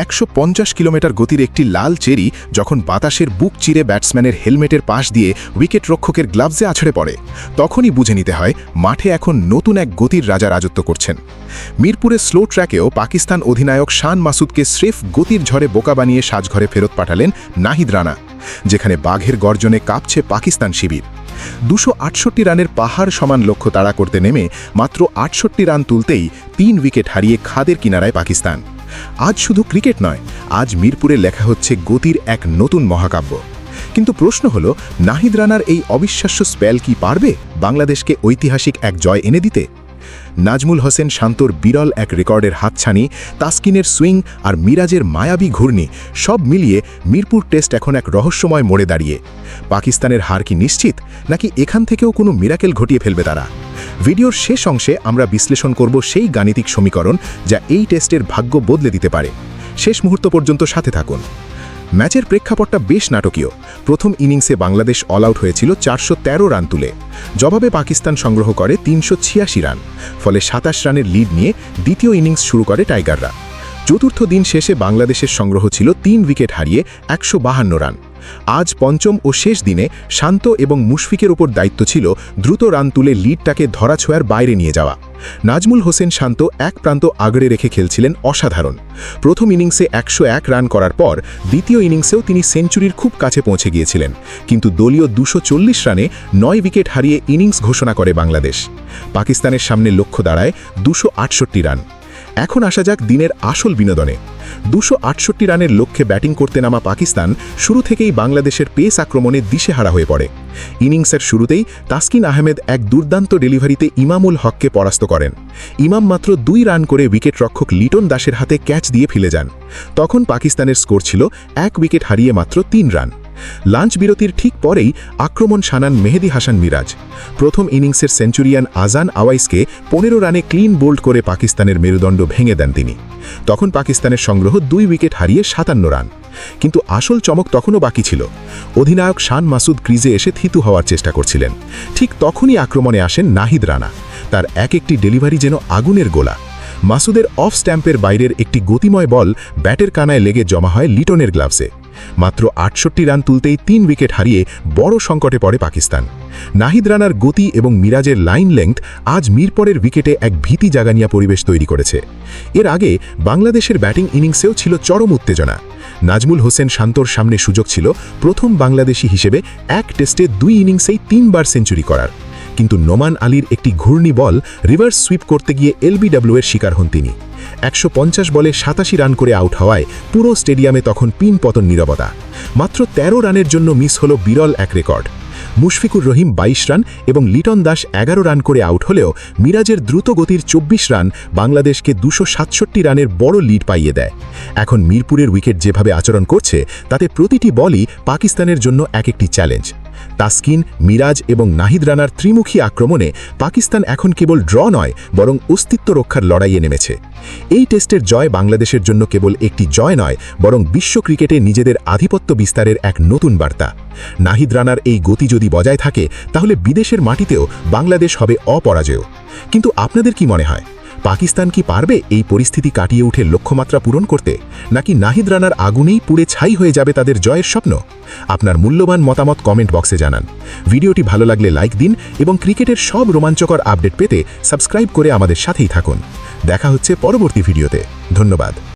150 kilometre গতির একটি লাল cherry যখন বাতাসের বুক চিরে ব্যাটসম্যানের হেলমেটের পাশ দিয়ে উইকেট রক্ষকের গ্লাভসে আছড়ে পড়ে, তখনই বুঝে নিতে হয় মাঠে এখন নতুন এক গতির রাজা রাজত্ব করছেন। মিরপুরের স্লো ট্র্যাকেও পাকিস্তান অধিনায়ক শান মাসুদকে স্রেফ গতির ঝড়ে বোকা বানিয়ে সাজঘরে ফেরত পাঠালেন নাহিদ রানা, যেখানে বাঘের গর্জনে কাঁপছে পাকিস্তান শিবির। 268 রানের পাহাড় সমান লক্ষ্য তাড়া করতে নেমে মাত্র 68 রান তুলতেই 3 উইকেট হারিয়ে খাদের কিনারায় পাকিস্তান। আজ শুধু ক্রিকেট নয়, আজ মিরপুরে লেখা হচ্ছে গতির এক নতুন মহাকাব্য। কিন্তু প্রশ্ন হলো, নাহিদ রানার এই অবিশ্বাস্য স্পেল কি পারবে বাংলাদেশকে ঐতিহাসিক এক জয় এনে দিতে? নাজমুল হোসেন শান্তর বিরল এক রেকর্ডের হাতছানি, তাসকিনের সুইং আর মিরাজের মায়াবী ঘূর্ণি সব মিলিয়ে মিরপুর টেস্ট এখন এক রহস্যময় মোড়ে দাঁড়িয়ে। পাকিস্তানের হার কি নিশ্চিত, নাকি এখান থেকেও কোনো মিরাকেল ঘটিয়ে ফেলবে তারা? ভিডিওর শেষ অংশে আমরা বিশ্লেষণ করব সেই গাণিতিক সমীকরণ যা এই টেস্টের ভাগ্য বদলে দিতে পারে। শেষ মুহূর্ত পর্যন্ত সাথে থাকুন। ম্যাচের প্রেক্ষাপটটা বেশ নাটকীয়। প্রথম ইনিংসে বাংলাদেশ অল আউট হয়েছিল 413 রান তুলে। জবাবে পাকিস্তান সংগ্রহ করে 386 রান, ফলে 27 রানের লিড নিয়ে দ্বিতীয় ইনিংস শুরু করে টাইগাররা। চতুর্থ দিন শেষে বাংলাদেশের সংগ্রহ ছিল 3 উইকেট হারিয়ে 152 রান। আজ পঞ্চম ও শেষ দিনে শান্ত এবং মুশফিকের উপর দায়িত্ব ছিল দ্রুত রান তুলে লিডটাকে ধরাছোঁয়ার বাইরে নিয়ে যাওয়া। নাজমুল হোসেন শান্ত এক প্রান্ত আগড়ে রেখে খেলছিলেন অসাধারণ। প্রথম ইনিংসে 101 রান করার পর দ্বিতীয় ইনিংসেও তিনি সেঞ্চুরির খুব কাছে পৌঁছে গিয়েছিলেন, কিন্তু দলীয় 240 রানে 9 উইকেট হারিয়ে ইনিংস ঘোষণা করে বাংলাদেশ। পাকিস্তানের সামনে লক্ষ্য দাঁড়ায় 268 রান। এখন আসা যাক দিনের আসল বিনোদনে। 268 রানের লক্ষ্যে ব্যাটিং করতে নামা পাকিস্তান শুরু থেকেই বাংলাদেশের পেস আক্রমণে দিশেহারা হয়ে পড়ে। ইনিংসের শুরুতেই তাসকিন আহমেদ এক দুর্দান্ত ডেলিভারিতে ইমামুল হককে পরাস্ত করেন। ইমাম মাত্র 2 রান করে উইকেট রক্ষক লিটন দাসের হাতে ক্যাচ দিয়ে ফেলে যান। তখন পাকিস্তানের স্কোর ছিল 1 উইকেট হারিয়ে মাত্র 3 রান। লাঞ্চ বিরতির ঠিক পরেই আক্রমণ শানান মেহেদী হাসান মিরাজ। প্রথম ইনিংসের সেঞ্চুরিয়ান আজান আওয়াইসকে 15 রানে ক্লিন বোল্ড করে পাকিস্তানের মেরুদণ্ড ভেঙে দেন তিনি। তখন পাকিস্তানের সংগ্রহ 2 উইকেট হারিয়ে 57 রান। কিন্তু আসল চমক তখনও বাকি ছিল। অধিনায়ক শান মাসুদ ক্রিজে এসে থিতু হওয়ার চেষ্টা করছিলেন। ঠিক তখনই আক্রমণে আসেন নাহিদ রানা। তার একটি ডেলিভারি যেন আগুনের গোলা। মাসুদের অফ স্ট্যাম্পের বাইরের একটি গতিময় বল ব্যাটের কানায় লেগে জমা হয় লিটনের গ্লাভসে। মাত্র 68 রান তুলতেই 3 উইকেট হারিয়ে বড় সংকটে পড়ে পাকিস্তান। নাহিদ রানার গতি এবং মিরাজের লাইন লেংথ আজ মিরপুরের উইকেটে এক ভীতি জাগানিয়া পরিবেশ তৈরি করেছে। এর আগে বাংলাদেশের ব্যাটিং ইনিংসেও ছিল চরম উত্তেজনা। নাজমুল হোসেন শান্তর সামনে সুযোগ ছিল প্রথম বাংলাদেশি হিসেবে এক টেস্টে 2 ইনিংসেই 3 বার সেঞ্চুরি করার, কিন্তু নোমান আলীর একটি ঘূর্ণি বল রিভার্স সুইপ করতে গিয়ে এলবিডব্লিউ এর শিকার হন তিনি। 150 বলে 87 রান করে আউট হওয়ায় পুরো স্টেডিয়ামে তখন পিন পতন নীরবতা। মাত্র 13 রানের জন্য মিস হল বিরল এক রেকর্ড। মুশফিকুর রহিম 22 রান এবং লিটন দাস 11 রান করে আউট হলেও মিরাজের দ্রুত গতির 24 রান বাংলাদেশকে 267 রানের বড় লিড পাইয়ে দেয়। এখন মিরপুরের উইকেট যেভাবে আচরণ করছে তাতে প্রতিটি বলই পাকিস্তানের জন্য একটি চ্যালেঞ্জ। তাসকিন, মিরাজ এবং নাহিদ রানার ত্রিমুখী আক্রমণে পাকিস্তান এখন কেবল ড্র নয়, বরং অস্তিত্ব রক্ষার লড়াইয়ে নেমেছে। এই টেস্টের জয় বাংলাদেশের জন্য কেবল একটি জয় নয়, বরং বিশ্ব ক্রিকেটে নিজেদের আধিপত্য বিস্তারের এক নতুন বার্তা। নাহিদ রানার এই গতি যদি বজায় থাকে, তাহলে বিদেশের মাটিতেও বাংলাদেশ হবে অপরাজেয়। কিন্তু আপনাদের কি মনে হয়, পাকিস্তান কি পারবে এই পরিস্থিতি কাটিয়ে উঠে লক্ষ্যমাত্রা পূরণ করতে, নাকি নাহিদ রানার আগুনেই পুড়ে ছাই হয়ে যাবে তাদের জয়ের স্বপ্ন? আপনার মূল্যবান মতামত কমেন্ট বক্সে জানান। ভিডিওটি ভালো লাগলে লাইক দিন এবং ক্রিকেটের সব রোমাঞ্চকর আপডেট পেতে সাবস্ক্রাইব করে আমাদের সাথেই থাকুন। দেখা হচ্ছে পরবর্তী ভিডিওতে। ধন্যবাদ।